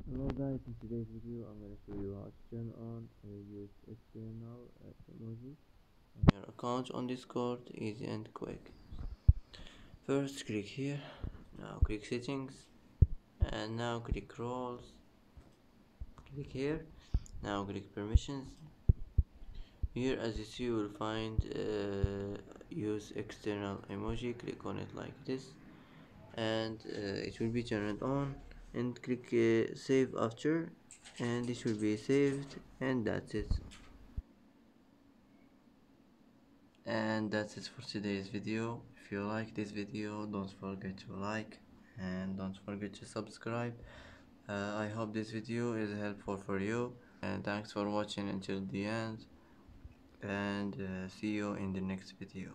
Hello guys, in today's video I'm going to show you how to turn on use external emoji on your account on Discord, easy and quick. First click here, now click settings, and now click roles, click here, now click permissions. Here as you see you will find use external emoji, click on it like this and it will be turned on, and click save after, and this will be saved, and that's it. And that's it for today's video. If you like this video, don't forget to like and don't forget to subscribe. I hope this video is helpful for you, and thanks for watching until the end, and see you in the next video.